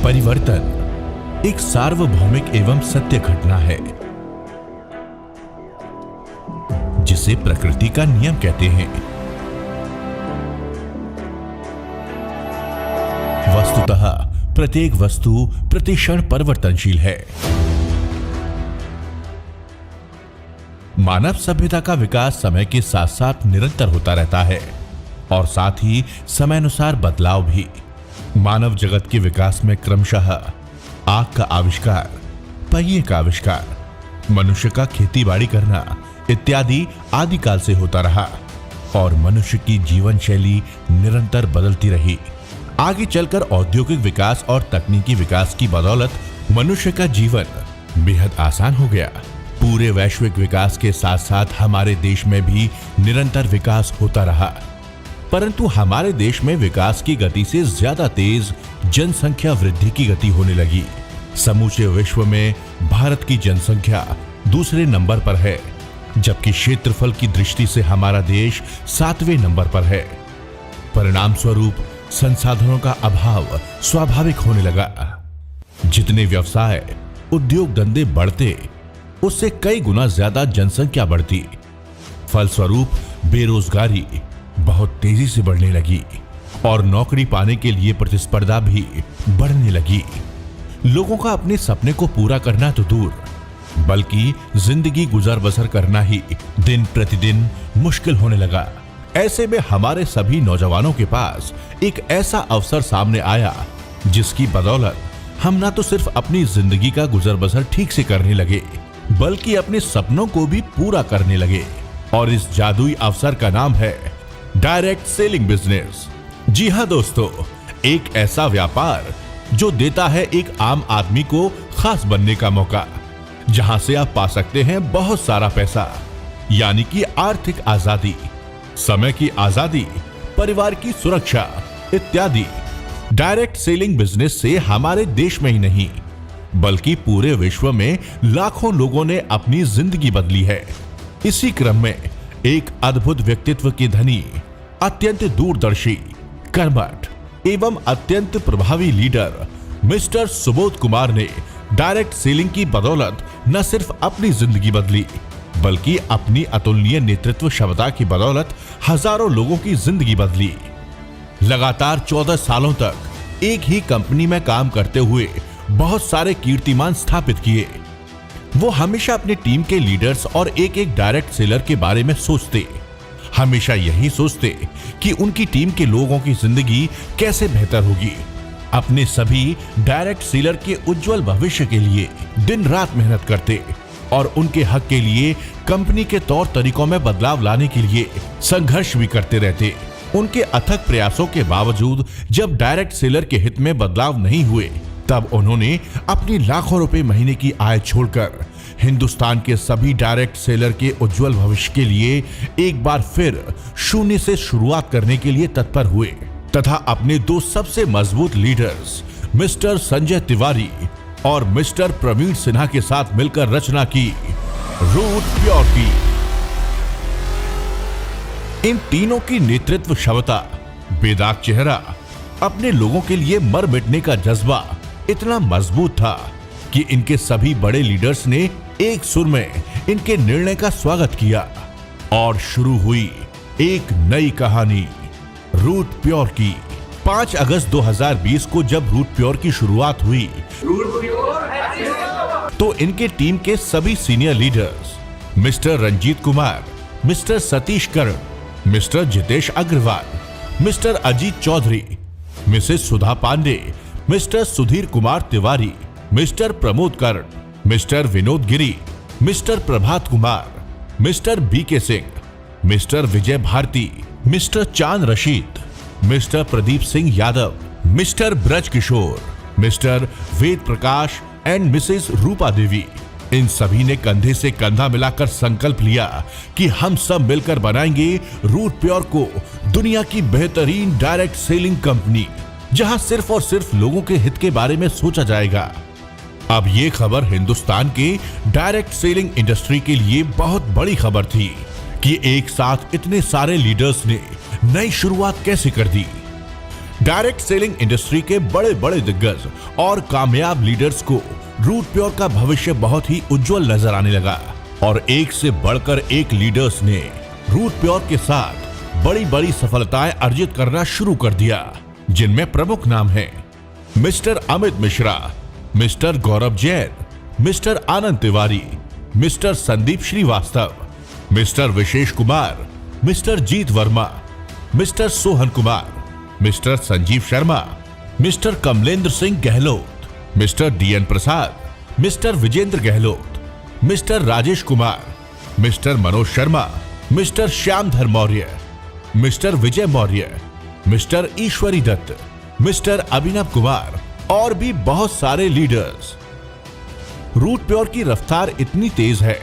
परिवर्तन एक सार्वभौमिक एवं सत्य घटना है जिसे प्रकृति का नियम कहते हैं। वस्तुतः प्रत्येक वस्तु प्रतिक्षण परिवर्तनशील है। मानव सभ्यता का विकास समय के साथ साथ निरंतर होता रहता है और साथ ही समयानुसार बदलाव भी। मानव जगत के विकास में क्रमशः आग का आविष्कार, पहिए का आविष्कार, मनुष्य का खेतीबाड़ी करना इत्यादि आदिकाल से होता रहा और मनुष्य की जीवन शैली निरंतर बदलती रही। आगे चलकर औद्योगिक विकास और तकनीकी विकास की बदौलत मनुष्य का जीवन बेहद आसान हो गया। पूरे वैश्विक विकास के साथ साथ हमारे देश में भी निरंतर विकास होता रहा, परंतु हमारे देश में विकास की गति से ज्यादा तेज जनसंख्या वृद्धि की गति होने लगी। समूचे विश्व में भारत की जनसंख्या दूसरे नंबर पर है, जबकि क्षेत्रफल की दृष्टि से हमारा देश 7वें नंबर पर है। परिणाम स्वरूप संसाधनों का अभाव स्वाभाविक होने लगा। जितने व्यवसाय, उद्योग धंधे बढ़ते, उससे कई गुना ज्यादा जनसंख्या बढ़ती। फलस्वरूप बेरोजगारी बहुत तेजी से बढ़ने लगी और नौकरी पाने के लिए प्रतिस्पर्धा भी बढ़ने लगी। लोगों का अपने सपने को पूरा करना तो दूर, बल्कि जिंदगी गुजर बसर करना ही दिन प्रतिदिन मुश्किल होने लगा। ऐसे में हमारे सभी नौजवानों के पास एक ऐसा अवसर सामने आया जिसकी बदौलत हम ना तो सिर्फ अपनी जिंदगी का गुजर बसर ठीक से करने लगे, बल्कि अपने सपनों को भी पूरा करने लगे। और इस जादुई अवसर का नाम है डायरेक्ट सेलिंग बिजनेस। जी हाँ दोस्तों, एक ऐसा व्यापार जो देता है एक आम आदमी को खास बनने का मौका, जहां से आप पा सकते हैं बहुत सारा पैसा, यानी कि आर्थिक आजादी, समय की आजादी, परिवार की सुरक्षा इत्यादि। डायरेक्ट सेलिंग बिजनेस से हमारे देश में ही नहीं बल्कि पूरे विश्व में लाखों लोगों ने अपनी जिंदगी बदली है। इसी क्रम में एक अद्भुत व्यक्तित्व के धनी, अत्यंत दूरदर्शी, कर्मठ एवं अत्यंत प्रभावी लीडर मिस्टर सुबोध कुमार ने डायरेक्ट सेलिंग की बदौलत न सिर्फ अपनी जिंदगी बदली, बल्कि अपनी अतुलनीय नेतृत्व क्षमता की बदौलत हजारों लोगों की जिंदगी बदली। लगातार 14 सालों तक एक ही कंपनी में काम करते हुए बहुत सारे कीर्तिमान स्थापित किए। वो हमेशा अपनी टीम के लीडर्स और एक एक डायरेक्ट सेलर के बारे में सोचते, हमेशा यही सोचते कि उनकी टीम के लोगों की जिंदगी कैसे बेहतर होगी। अपने सभी डायरेक्ट सेलर के उज्जवल भविष्य के लिए दिन रात मेहनत करते और उनके हक के लिए कंपनी के तौर तरीकों में बदलाव लाने के लिए संघर्ष भी करते रहते। उनके अथक प्रयासों के बावजूद जब डायरेक्ट सेलर के हित में बदलाव नहीं हुए, तब उन्होंने अपनी लाखों रुपए महीने की आय छोड़कर हिंदुस्तान के सभी डायरेक्ट सेलर के उज्जवल भविष्य के लिए एक बार फिर शून्य से शुरुआत करने के लिए तत्पर हुए तथा अपने दो सबसे मजबूत लीडर्स मिस्टर संजय तिवारी और मिस्टर प्रवीण सिन्हा के साथ मिलकर रचना की रूट प्योर की। इन तीनों की नेतृत्व क्षमता, बेदाग चेहरा, अपने लोगों के लिए मर मिटने का जज्बा इतना मजबूत था कि इनके सभी बड़े लीडर्स ने एक सुर में इनके निर्णय का स्वागत किया और शुरू हुई एक नई कहानी रूट प्योर की। 5 अगस्त 2020 को जब रूट प्योर की शुरुआत हुई तो इनके टीम के सभी senior leaders mister Ranjit Kumar, mister Satish Karn, mister Jitesh Agarwal, mister Ajit Chaudhary, Mrs Sudha Pandey, mister Sudhir Kumar Tiwari, mister Pramod Karn, mister Vinod Giri, mister Prabhat Kumar, mister B K Singh, mister Vijay Bharti, mister Chand Rashid, mister Pradeep Singh Yadav, mister Braj Kishore, mister Ved Prakash and Mrs Rupa Devi, इन सभी ने कंधे से कंधा मिलाकर संकल्प लिया कि हम सब मिलकर बनाएंगे रूट प्योर को दुनिया की बेहतरीन डायरेक्ट सेलिंग कंपनी, जहां सिर्फ और सिर्फ लोगों के हित के बारे में सोचा जाएगा। अब ये खबर हिंदुस्तान के डायरेक्ट सेलिंग इंडस्ट्री के लिए बहुत बड़ी खबर थी कि एक साथ इतने सारे लीडर्स ने नई शुरुआत कैसे कर दी। डायरेक्ट सेलिंग इंडस्ट्री के बड़े बड़े दिग्गज और कामयाब लीडर्स को रूट प्योर का भविष्य बहुत ही उज्जवल नजर आने लगा और एक से बढ़कर एक लीडर्स ने रूट प्योर के साथ बड़ी बड़ी सफलताएं अर्जित करना शुरू कर दिया, जिनमें प्रमुख नाम हैं mister Amit Mishra, mister Gaurav Jain, mister Anand Tiwari, mister Sandeep Srivastava, mister Vishesh Kumar, mister Jeet Verma, mister Sohan Kumar, mister Sanjeev Sharma, mister Kamlendra Singh Gehlot, mister D N Prasad, mister Vijendra Gehlot, mister Rajesh Kumar, mister Manoj Sharma, mister Shyamdhar Maurya, mister Vijay Maurya, mister Ishwari Dutt, mister Abhinav Kumar और भी बहुत सारे लीडर्स। रूट प्योर की रफ्तार इतनी तेज है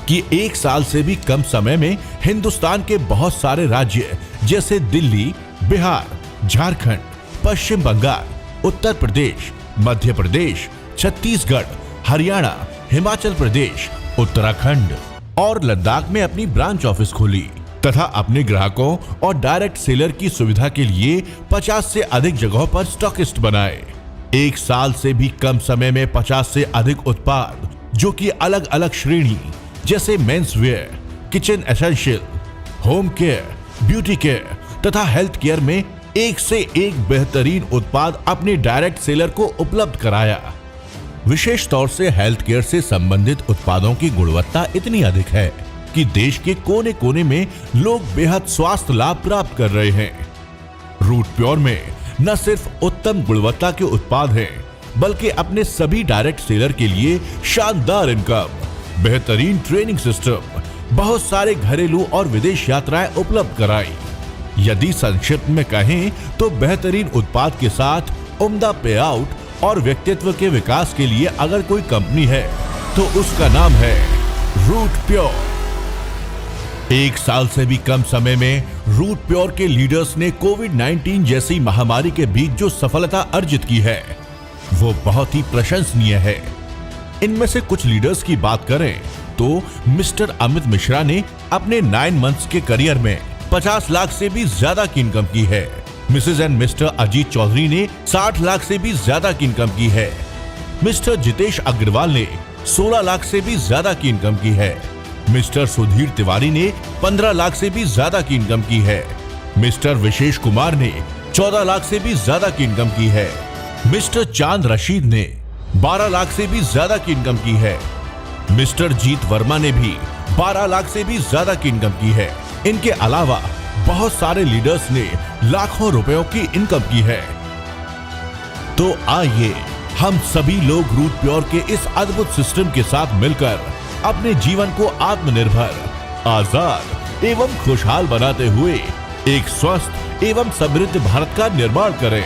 कि एक साल से भी कम समय में हिंदुस्तान के बहुत सारे राज्य जैसे दिल्ली, बिहार, झारखंड, पश्चिम बंगाल, उत्तर प्रदेश, मध्य प्रदेश, छत्तीसगढ़, हरियाणा, हिमाचल प्रदेश, उत्तराखंड और लद्दाख में अपनी ब्रांच ऑफिस खोली तथा अपने ग्राहकों और डायरेक्ट सेलर की सुविधा के लिए 50 से अधिक जगहों पर स्टॉकिस्ट बनाए। एक साल से भी कम समय में 50 से अधिक उत्पाद जो कि अलग अलग श्रेणी जैसे men's wear, kitchen essential, home care, beauty care तथा हेल्थ केयर में एक से एक बेहतरीन उत्पाद अपने डायरेक्ट सेलर को उपलब्ध कराया। विशेष तौर से हेल्थ केयर से संबंधित उत्पादों की गुणवत्ता इतनी अधिक है कि देश के कोने कोने में लोग बेहद स्वास्थ्य लाभ प्राप्त कर रहे हैं। रूट प्योर में न सिर्फ उत्तम गुणवत्ता के उत्पाद हैं, बल्कि अपने सभी डायरेक्ट सेलर के लिए शानदार इनकम, बेहतरीन ट्रेनिंग सिस्टम, बहुत सारे घरेलू और विदेश यात्राएं उपलब्ध कराई। यदि संक्षिप्त में कहें तो बेहतरीन उत्पाद के साथ उम्दा पे आउट और व्यक्तित्व के विकास के लिए अगर कोई कंपनी है तो उसका नाम है रूट प्योर। एक साल से भी कम समय में रूट प्योर के लीडर्स ने कोविड-19 जैसी महामारी के बीच जो सफलता अर्जित की है वो बहुत ही प्रशंसनीय है। इनमें से कुछ लीडर्स की बात करें तो मिस्टर अमित मिश्रा ने अपने 9 मंथ्स के करियर में 50 लाख से भी ज्यादा की इनकम की है। Mrs and Mr Ajit Chaudhary ने 60 लाख से भी ज्यादा की इनकम की है। मिस्टर जितेश अग्रवाल ने 16 लाख से भी ज्यादा की इनकम की है। मिस्टर सुधीर तिवारी ने 15 लाख से भी ज्यादा की इनकम की है। मिस्टर विशेष कुमार ने 14 लाख से भी ज्यादा की इनकम की है। मिस्टर चांद रशीद ने 12 लाख से भी ज्यादा की इनकम की है। मिस्टर जीत वर्मा ने भी 12 लाख से भी ज्यादा की इनकम की है। इनके अलावा बहुत सारे लीडर्स ने लाखों रुपयों की इनकम की है। तो आइए हम सभी लोग रूट प्योर के इस अद्भुत सिस्टम के साथ मिलकर अपने जीवन को आत्मनिर्भर, आजाद एवं खुशहाल बनाते हुए एक स्वस्थ एवं समृद्ध भारत का निर्माण करें।